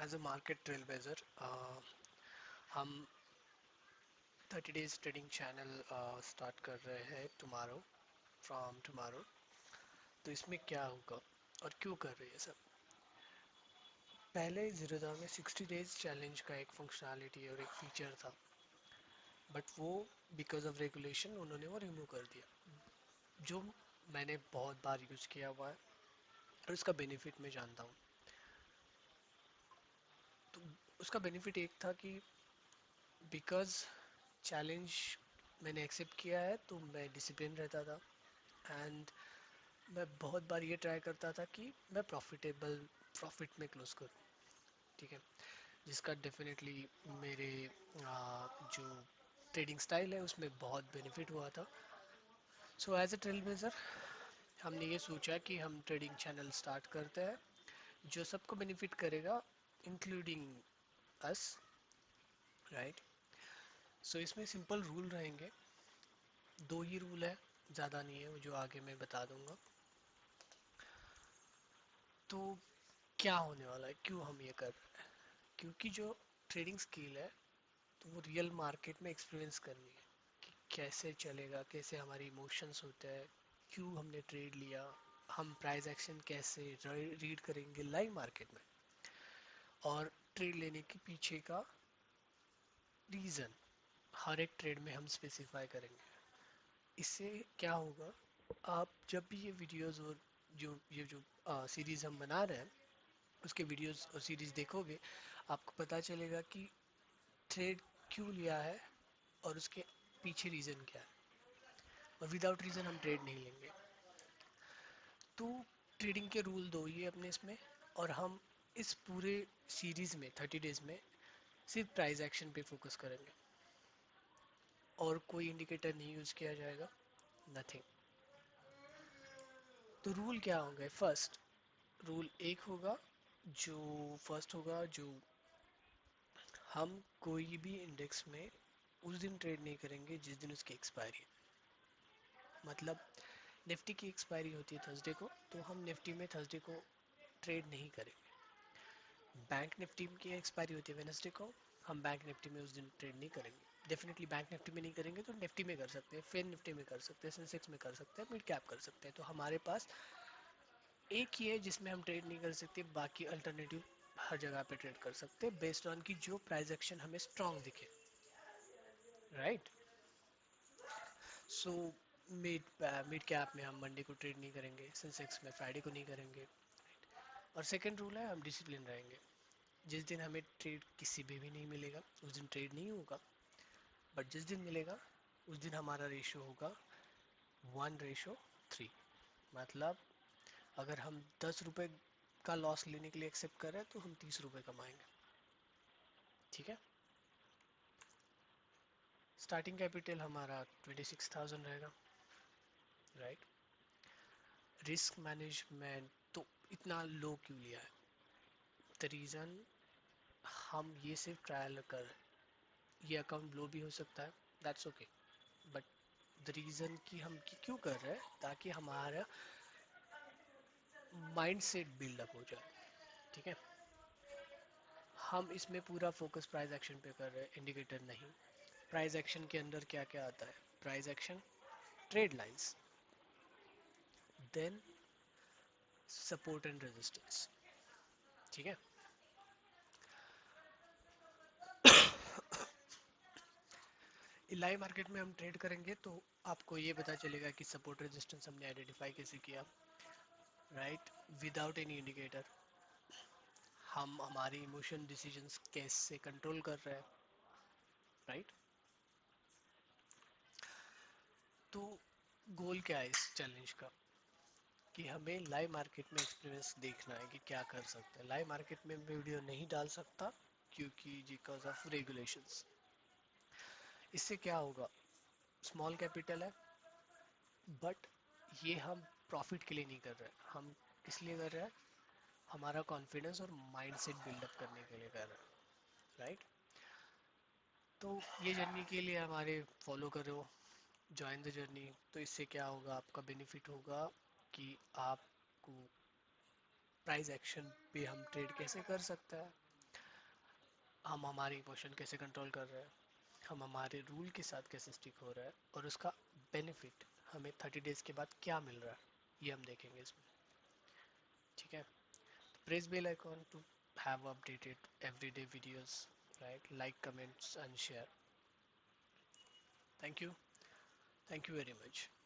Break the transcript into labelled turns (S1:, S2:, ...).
S1: As a market trailblazer हम 30 days trading channel start कर रहे हैं टुमारो फ्रॉम टुमारो। तो इसमें क्या होगा और क्यों कर रहे हैं सब। पहले ज़ीरोधा में 60 डेज चैलेंज का एक फंक्शनैलिटी और एक फीचर था, बट वो बिकॉज ऑफ रेगुलेशन उन्होंने वो रिमूव कर दिया, जो मैंने बहुत बार यूज़ किया हुआ है और इसका बेनिफिट मैं जानता हूँ। तो उसका बेनिफिट एक था कि बिकॉज चैलेंज मैंने एक्सेप्ट किया है तो मैं डिसिप्लिन रहता था, एंड मैं बहुत बार ये ट्राई करता था कि मैं प्रॉफिट में क्लोज करूँ। ठीक है, जिसका डेफिनेटली मेरे जो ट्रेडिंग स्टाइल है उसमें बहुत बेनिफिट हुआ था। So as a trailblazer हमने ये सोचा कि हम ट्रेडिंग चैनल स्टार्ट करते हैं जो सबको बेनिफिट करेगा, इंक्लूडिंग अस, राइट। सो इसमें सिंपल रूल रहेंगे, दो ही रूल है, ज़्यादा नहीं है, जो आगे मैं बता दूंगा। तो क्या होने वाला है, क्यों हम ये कर रहे हैं, क्योंकि जो ट्रेडिंग स्किल है तो वो रियल मार्केट में एक्सपीरियंस करनी है कि कैसे चलेगा, कैसे हमारे इमोशंस होते हैं, क्यों हमने ट्रेड लिया, हम प्राइस एक्शन कैसे रीड करेंगे लाइव मार्केट में, और ट्रेड लेने के पीछे का रीज़न हर एक ट्रेड में हम स्पेसिफाई करेंगे। इससे क्या होगा, आप जब भी ये वीडियोस और ये जो सीरीज़ हम बना रहे हैं उसके वीडियोस और सीरीज़ देखोगे, आपको पता चलेगा कि ट्रेड क्यों लिया है और उसके पीछे रीज़न क्या है, और विदाउट रीज़न हम ट्रेड नहीं लेंगे। तो ट्रेडिंग के रूल दो ही है अपने इसमें, और हम इस पूरे सीरीज़ में 30 डेज में सिर्फ प्राइस एक्शन पे फोकस करेंगे और कोई इंडिकेटर नहीं यूज़ किया जाएगा, नथिंग। तो रूल क्या होंगे, फर्स्ट रूल एक होगा, जो फर्स्ट होगा, जो हम कोई भी इंडेक्स में उस दिन ट्रेड नहीं करेंगे जिस दिन उसकी एक्सपायरी है। मतलब निफ्टी की एक्सपायरी होती है थर्सडे को, तो हम निफ्टी में थर्सडे को ट्रेड नहीं करेंगे। बैंक निफ्टी की एक्सपायरी होती है वेनसडे को, हम बैंक निफ्टी में उस दिन ट्रेड नहीं करेंगे। डेफिनेटली बैंक निफ्टी में नहीं करेंगे तो निफ्टी में कर सकते हैं, फिर निफ्टी में कर सकते हैं, सेंसेक्स में कर सकते हैं, मिड कैप कर सकते हैं। तो हमारे पास एक ही है जिसमें हम ट्रेड नहीं कर सकते, बाकी अल्टरनेटिव हर जगह पे ट्रेड कर सकते हैं बेस्ड ऑन की जो प्राइस एक्शन हमें स्ट्रॉन्ग दिखे, right. So mid mid cap में हम मंडे को ट्रेड नहीं करेंगे, सेंसेक्स में फ्राइडे को नहीं करेंगे। और सेकंड रूल है, हम डिसिप्लिन रहेंगे। जिस दिन हमें ट्रेड किसी भी नहीं मिलेगा उस दिन ट्रेड नहीं होगा, बट जिस दिन मिलेगा उस दिन हमारा रेशियो होगा 1:3। मतलब अगर हम 10 रुपये का लॉस लेने के लिए एक्सेप्ट कर रहे हैं तो हम 30 रुपये कमाएंगे। ठीक है, स्टार्टिंग कैपिटल हमारा 26,000 रहेगा, राइट। रिस्क मैनेजमेंट तो इतना लो क्यों लिया है, द रीज़न हम ये सिर्फ ट्रायल कर, ये अकाउंट ब्लो भी हो सकता है, that's okay, but the reason कि हम क्यों कर रहे हैं, ताकि हमारा माइंड सेट बिल्डअप हो जाए। ठीक है, हम इसमें पूरा फोकस प्राइस एक्शन पे कर रहे हैं, इंडिकेटर नहीं। प्राइस एक्शन के अंदर क्या क्या आता है, price action, trade lines, then support and resistance. ठीक है, लाइव मार्केट में हम ट्रेड करेंगे तो आपको ये पता चलेगा कि सपोर्ट रेजिस्टेंस हमने आइडेंटिफाई कैसे किया, राइट, विदाउट एनी इंडिकेटर। हम हमारे इमोशन डिसीजंस कैसे कंट्रोल कर रहे हैं, राइट। तो गोल क्या है इस चैलेंज का, कि हमें लाइव मार्केट में एक्सपीरियंस देखना है कि क्या कर सकते हैं। लाइव मार्केट में मैं वीडियो नहीं डाल सकता क्योंकि बिकॉज ऑफ रेगुलेशंस। इससे क्या होगा, स्मॉल कैपिटल है, बट ये हम प्रॉफिट के लिए नहीं कर रहे, हम किस लिए कर रहे हैं, हमारा कॉन्फिडेंस और माइंडसेट बिल्डअप करने के लिए कर रहे हैं, राइट। तो ये जर्नी के लिए हमारे फॉलो करो, ज्वाइन द जर्नी। तो इससे क्या होगा, आपका बेनिफिट होगा कि आपको प्राइस एक्शन पे हम ट्रेड कैसे कर सकते हैं, हम हमारी इमोशन कैसे कंट्रोल कर रहे हैं, हम हमारे रूल के साथ कैसे स्टिक हो रहा है, और उसका बेनिफिट हमें 30 डेज के बाद क्या मिल रहा है, ये हम देखेंगे इसमें। ठीक है, press bell icon to have updated everyday videos, right? Like, comments and share. Thank you, thank you very much.